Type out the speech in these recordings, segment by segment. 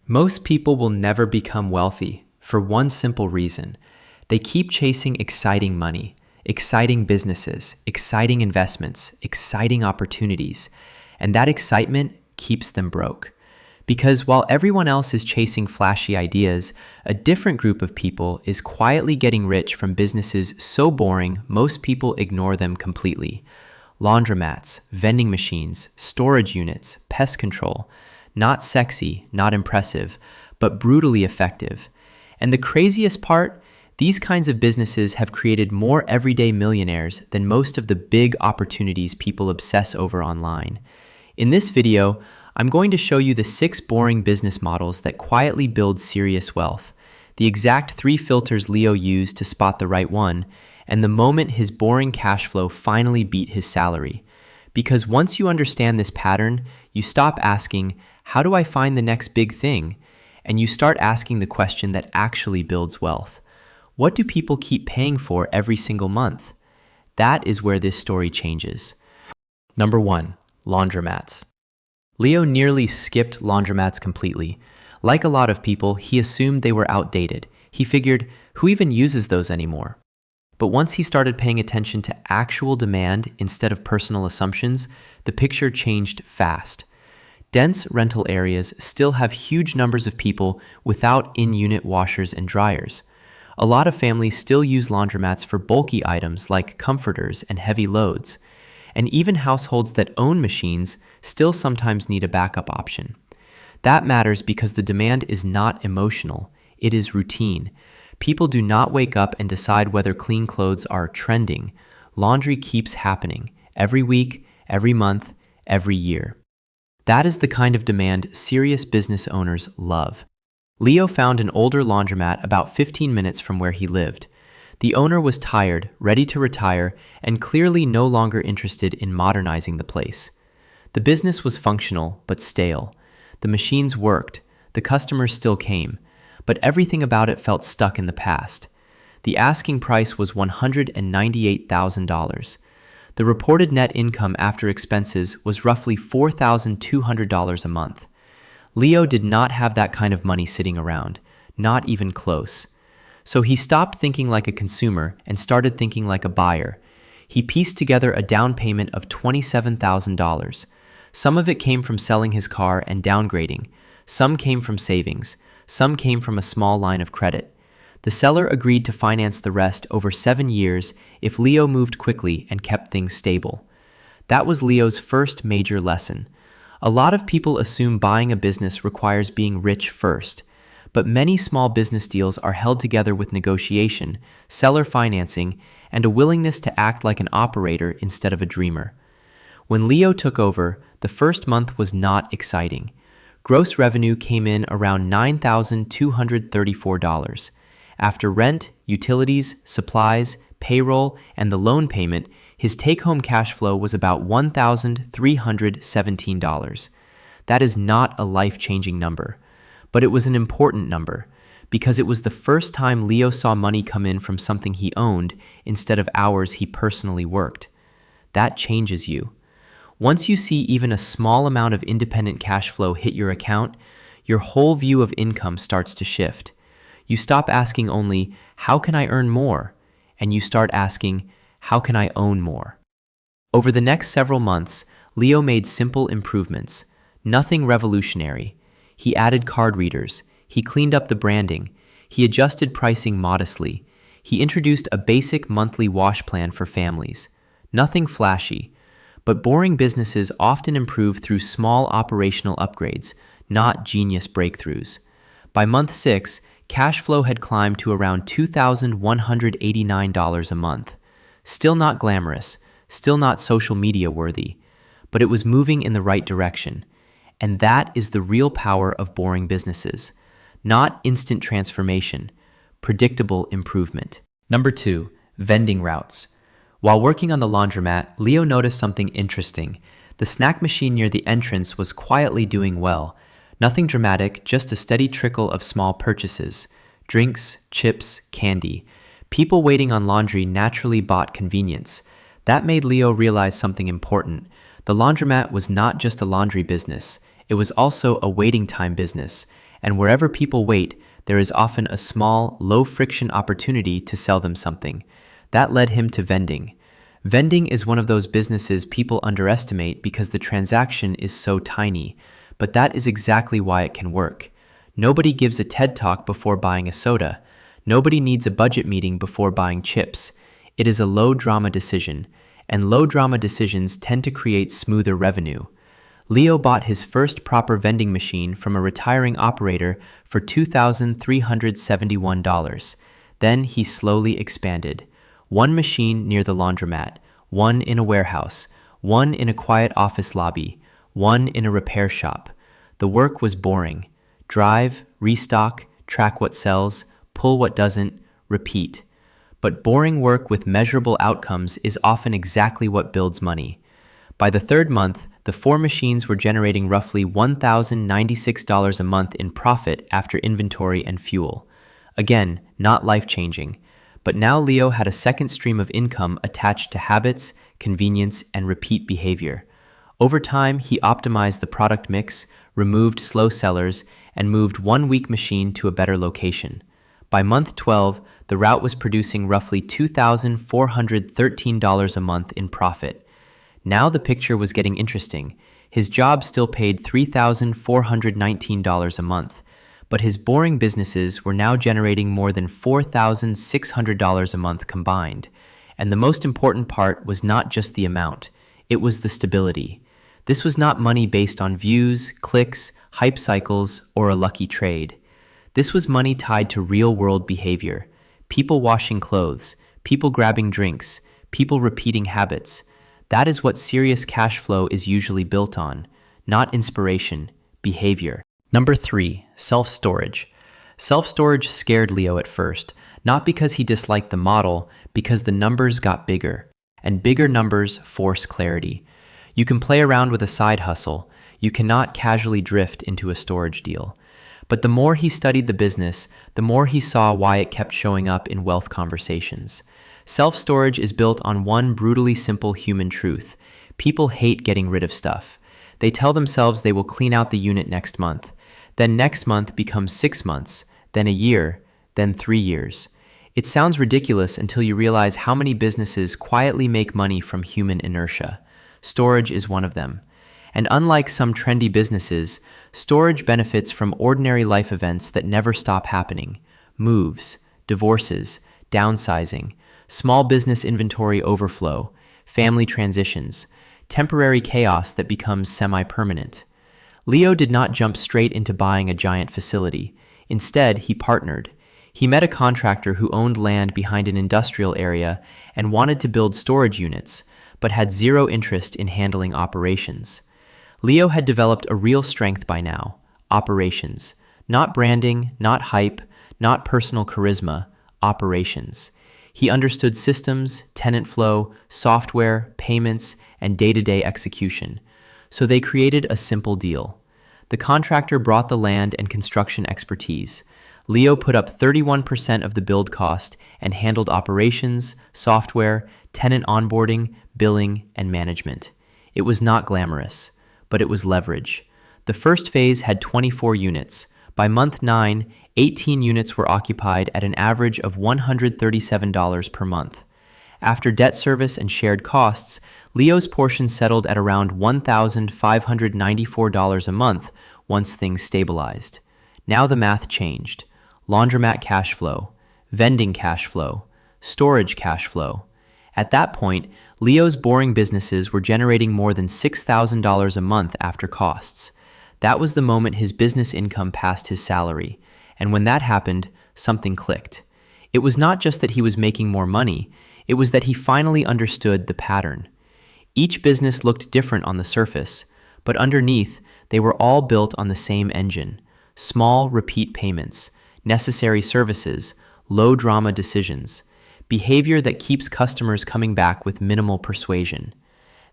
Most people will never become wealthy for one simple reason. They keep chasing exciting money, exciting businesses, exciting investments, exciting opportunities, and that excitement keeps them broke. Because while everyone else is chasing flashy ideas, a different group of people is quietly getting rich from businesses so boring most people ignore them completely. Laundromats, vending machines, storage units, pest control. Not sexy, not impressive, but brutally effective. And the craziest part, these kinds of businesses have created more everyday millionaires than most of the big opportunities people obsess over online. In this video, I'm going to show you the 6 boring business models that quietly build serious wealth, the exact 3 filters Leo used to spot the right one, and the moment his boring cash flow finally beat his salary. Because once you understand this pattern, you stop asking, how do I find the next big thing? And you start asking the question that actually builds wealth. What do people keep paying for every single month? That is where this story changes. Number 1, laundromats. Leo nearly skipped laundromats completely. Like a lot of people, he assumed they were outdated. He figured, who even uses those anymore? But once he started paying attention to actual demand instead of personal assumptions, the picture changed fast. Dense rental areas still have huge numbers of people without in-unit washers and dryers. A lot of families still use laundromats for bulky items like comforters and heavy loads. And even households that own machines still sometimes need a backup option. That matters because the demand is not emotional, it is routine. People do not wake up and decide whether clean clothes are trending. Laundry keeps happening, every week, every month, every year. That is the kind of demand serious business owners love. Leo found an older laundromat about 15 minutes from where he lived. The owner was tired, ready to retire, and clearly no longer interested in modernizing the place. The business was functional, but stale. The machines worked, the customers still came, but everything about it felt stuck in the past. The asking price was $198,000. The reported net income after expenses was roughly $4,200 a month. Leo did not have that kind of money sitting around, not even close. So he stopped thinking like a consumer and started thinking like a buyer. He pieced together a down payment of $27,000. Some of it came from selling his car and downgrading. Some came from savings. Some came from a small line of credit. The seller agreed to finance the rest over 7 years if Leo moved quickly and kept things stable. That was Leo's first major lesson. A lot of people assume buying a business requires being rich first. But many small business deals are held together with negotiation, seller financing, and a willingness to act like an operator instead of a dreamer. When Leo took over, the first month was not exciting. Gross revenue came in around $9,234. After rent, utilities, supplies, payroll, and the loan payment, his take-home cash flow was about $1,317. That is not a life-changing number. But it was an important number, because it was the first time Leo saw money come in from something he owned instead of hours he personally worked. That changes you. Once you see even a small amount of independent cash flow hit your account, your whole view of income starts to shift. You stop asking only, how can I earn more? And you start asking, how can I own more? Over the next several months, Leo made simple improvements, nothing revolutionary. He added card readers, he cleaned up the branding, he adjusted pricing modestly, he introduced a basic monthly wash plan for families. Nothing flashy, but boring businesses often improve through small operational upgrades, not genius breakthroughs. By month 6, cash flow had climbed to around $2,189 a month. Still not glamorous, still not social media worthy, but it was moving in the right direction. And that is the real power of boring businesses. Not instant transformation, predictable improvement. Number 2, vending routes. While working on the laundromat, Leo noticed something interesting. The snack machine near the entrance was quietly doing well. Nothing dramatic, just a steady trickle of small purchases. Drinks, chips, candy. People waiting on laundry naturally bought convenience. That made Leo realize something important. The laundromat was not just a laundry business. It was also a waiting time business. And wherever people wait, there is often a small, low-friction opportunity to sell them something. That led him to vending. Vending is one of those businesses people underestimate because the transaction is so tiny, but that is exactly why it can work. Nobody gives a TED Talk before buying a soda. Nobody needs a budget meeting before buying chips. It is a low-drama decision, and low-drama decisions tend to create smoother revenue. Leo bought his first proper vending machine from a retiring operator for $2,371. Then he slowly expanded. One machine near the laundromat, one in a warehouse, one in a quiet office lobby, one in a repair shop. The work was boring. Drive, restock, track what sells, pull what doesn't, repeat. But boring work with measurable outcomes is often exactly what builds money. By the third month, the 4 machines were generating roughly $1,096 a month in profit after inventory and fuel. Again, not life-changing. But now Leo had a second stream of income attached to habits, convenience, and repeat behavior. Over time, he optimized the product mix, removed slow sellers, and moved one weak machine to a better location. By month 12, the route was producing roughly $2,413 a month in profit. Now the picture was getting interesting. His job still paid $3,419 a month, but his boring businesses were now generating more than $4,600 a month combined. And the most important part was not just the amount, it was the stability. This was not money based on views, clicks, hype cycles, or a lucky trade. This was money tied to real-world behavior. People washing clothes, people grabbing drinks, people repeating habits. That is what serious cash flow is usually built on, not inspiration, behavior. Number 3, self-storage. Self-storage scared Leo at first, not because he disliked the model, because the numbers got bigger, and bigger numbers force clarity. You can play around with a side hustle. You cannot casually drift into a storage deal. But the more he studied the business, the more he saw why it kept showing up in wealth conversations. Self-storage is built on one brutally simple human truth. People hate getting rid of stuff. They tell themselves they will clean out the unit next month. Then next month becomes 6 months, then a year, then 3 years. It sounds ridiculous until you realize how many businesses quietly make money from human inertia. Storage is one of them. And unlike some trendy businesses, storage benefits from ordinary life events that never stop happening. Moves, divorces, downsizing, small business inventory overflow, family transitions, temporary chaos that becomes semi-permanent. Leo did not jump straight into buying a giant facility. Instead, he partnered. He met a contractor who owned land behind an industrial area and wanted to build storage units, but had zero interest in handling operations. Leo had developed a real strength by now: operations. Not branding, not hype, not personal charisma, operations. He understood systems, tenant flow, software, payments, and day-to-day execution. So they created a simple deal. The contractor brought the land and construction expertise. Leo put up 31% of the build cost and handled operations, software, tenant onboarding, billing, and management. It was not glamorous, but it was leverage. The first phase had 24 units. By month 9, 18 units were occupied at an average of $137 per month. After debt service and shared costs, Leo's portion settled at around $1,594 a month once things stabilized. Now the math changed. Laundromat cash flow, vending cash flow, storage cash flow. At that point, Leo's boring businesses were generating more than $6,000 a month after costs. That was the moment his business income passed his salary. And when that happened, something clicked. It was not just that he was making more money, it was that he finally understood the pattern. Each business looked different on the surface, but underneath, they were all built on the same engine: small, repeat payments, necessary services, low-drama decisions, behavior that keeps customers coming back with minimal persuasion.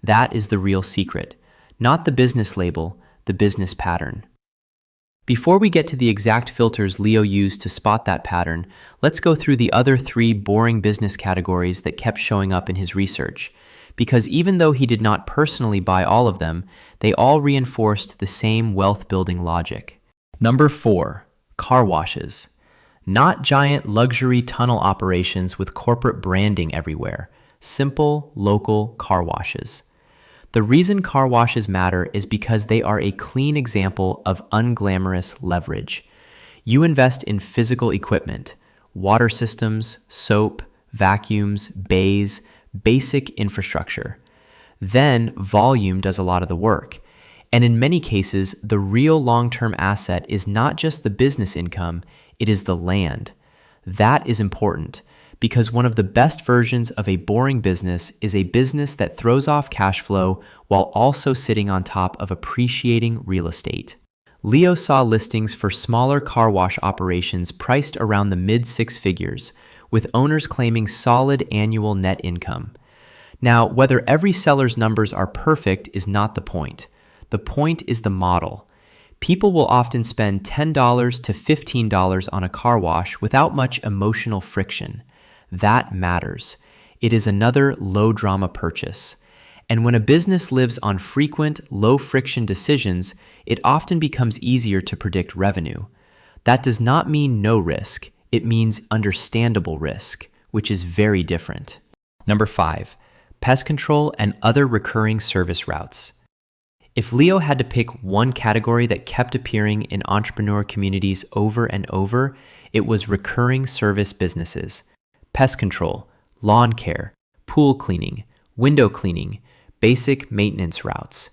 That is the real secret, not the business label, the business pattern. Before we get to the exact filters Leo used to spot that pattern, let's go through the other 3 boring business categories that kept showing up in his research. Because even though he did not personally buy all of them, they all reinforced the same wealth-building logic. Number 4, car washes. Not giant luxury tunnel operations with corporate branding everywhere. Simple, local car washes. The reason car washes matter is because they are a clean example of unglamorous leverage. You invest in physical equipment, water systems, soap, vacuums, bays, basic infrastructure. Then volume does a lot of the work. And in many cases, the real long-term asset is not just the business income, it is the land. That is important because one of the best versions of a boring business is a business that throws off cash flow while also sitting on top of appreciating real estate. Leo saw listings for smaller car wash operations priced around the mid-six figures, with owners claiming solid annual net income. Now, whether every seller's numbers are perfect is not the point. The point is the model. People will often spend $10 to $15 on a car wash without much emotional friction. That matters. It is another low-drama purchase. And when a business lives on frequent, low-friction decisions, it often becomes easier to predict revenue. That does not mean no risk. It means understandable risk, which is very different. Number 5, pest control and other recurring service routes. If Leo had to pick one category that kept appearing in entrepreneur communities over and over, it was recurring service businesses. Pest control, lawn care, pool cleaning, window cleaning, basic maintenance routes.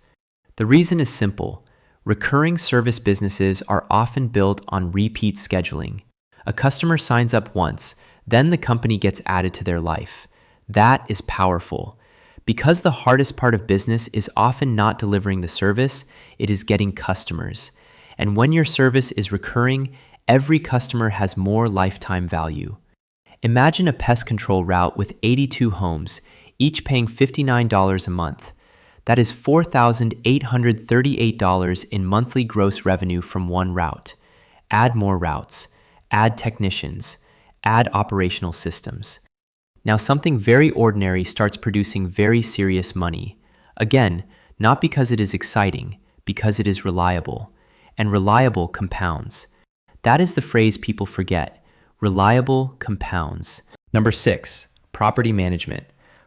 The reason is simple. Recurring service businesses are often built on repeat scheduling. A customer signs up once, then the company gets added to their life. That is powerful. Because the hardest part of business is often not delivering the service, it is getting customers. And when your service is recurring, every customer has more lifetime value. Imagine a pest control route with 82 homes, each paying $59 a month. That is $4,838 in monthly gross revenue from one route. Add more routes, add technicians, add operational systems. Now something very ordinary starts producing very serious money. Again, not because it is exciting, because it is reliable. And reliable compounds. That is the phrase people forget. Reliable compounds. Number 6, property management.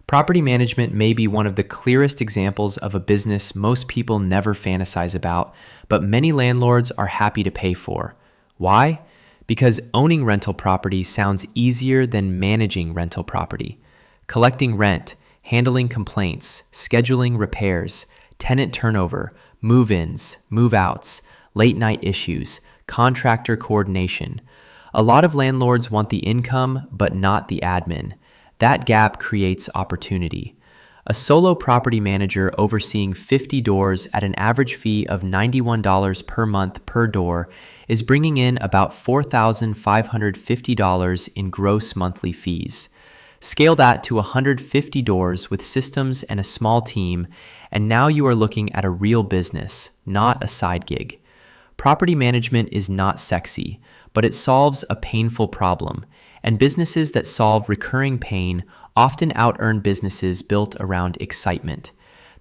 Property management may be one of the clearest examples of a business most people never fantasize about, but many landlords are happy to pay for. Why? Because owning rental property sounds easier than managing rental property. Collecting rent, handling complaints, scheduling repairs, tenant turnover, move-ins, move-outs, late-night issues, contractor coordination. A lot of landlords want the income, but not the admin. That gap creates opportunity. A solo property manager overseeing 50 doors at an average fee of $91 per month per door is bringing in about $4,550 in gross monthly fees. Scale that to 150 doors with systems and a small team, and now you are looking at a real business, not a side gig. Property management is not sexy, but it solves a painful problem, and businesses that solve recurring pain often out-earn businesses built around excitement.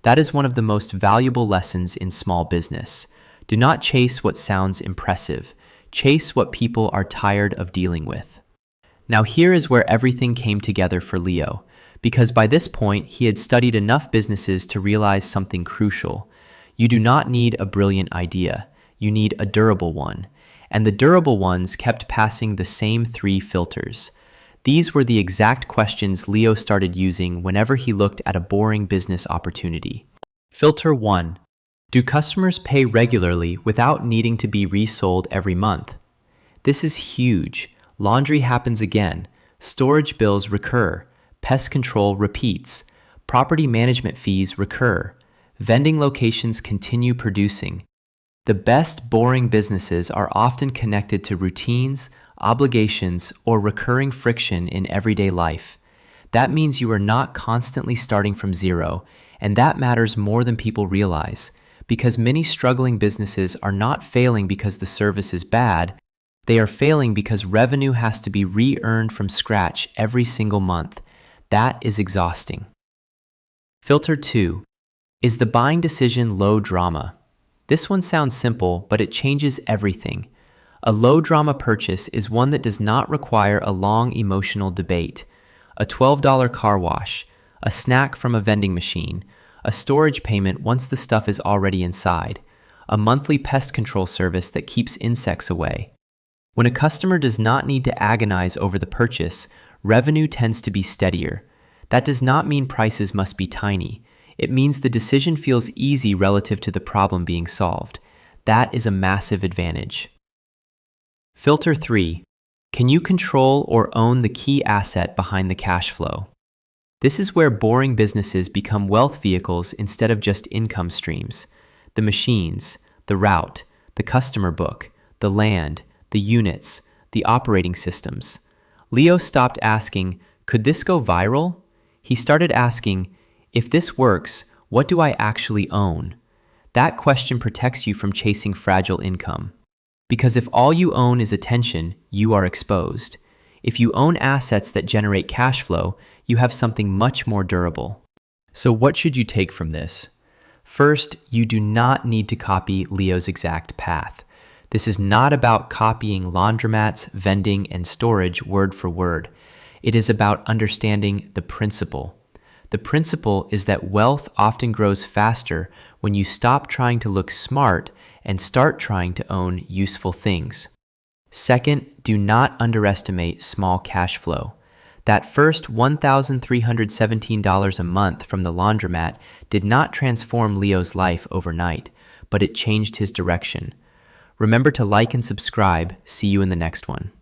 That is one of the most valuable lessons in small business. Do not chase what sounds impressive. Chase what people are tired of dealing with. Now here is where everything came together for Leo, because by this point he had studied enough businesses to realize something crucial. You do not need a brilliant idea. You need a durable one. And the durable ones kept passing the same 3 filters. These were the exact questions Leo started using whenever he looked at a boring business opportunity. Filter 1. Do customers pay regularly without needing to be resold every month? This is huge. Laundry happens again. Storage bills recur. Pest control repeats. Property management fees recur. Vending locations continue producing. The best boring businesses are often connected to routines, obligations, or recurring friction in everyday life. That means you are not constantly starting from zero, and that matters more than people realize, because many struggling businesses are not failing because the service is bad, they are failing because revenue has to be re-earned from scratch every single month. That is exhausting. Filter 2. Is the buying decision low drama? This one sounds simple, but it changes everything. A low-drama purchase is one that does not require a long emotional debate. A $12 car wash, a snack from a vending machine, a storage payment once the stuff is already inside, a monthly pest control service that keeps insects away. When a customer does not need to agonize over the purchase, revenue tends to be steadier. That does not mean prices must be tiny. It means the decision feels easy relative to the problem being solved. That is a massive advantage. Filter 3. Can you control or own the key asset behind the cash flow? This is where boring businesses become wealth vehicles instead of just income streams. The machines, the route, the customer book, the land, the units, the operating systems. Leo stopped asking, could this go viral? He started asking, if this works, what do I actually own? That question protects you from chasing fragile income. Because if all you own is attention, you are exposed. If you own assets that generate cash flow, you have something much more durable. So what should you take from this? First, you do not need to copy Leo's exact path. This is not about copying laundromats, vending, and storage word for word. It is about understanding the principle. The principle is that wealth often grows faster when you stop trying to look smart and start trying to own useful things. Second, do not underestimate small cash flow. That first $1,317 a month from the laundromat did not transform Leo's life overnight, but it changed his direction. Remember to like and subscribe. See you in the next one.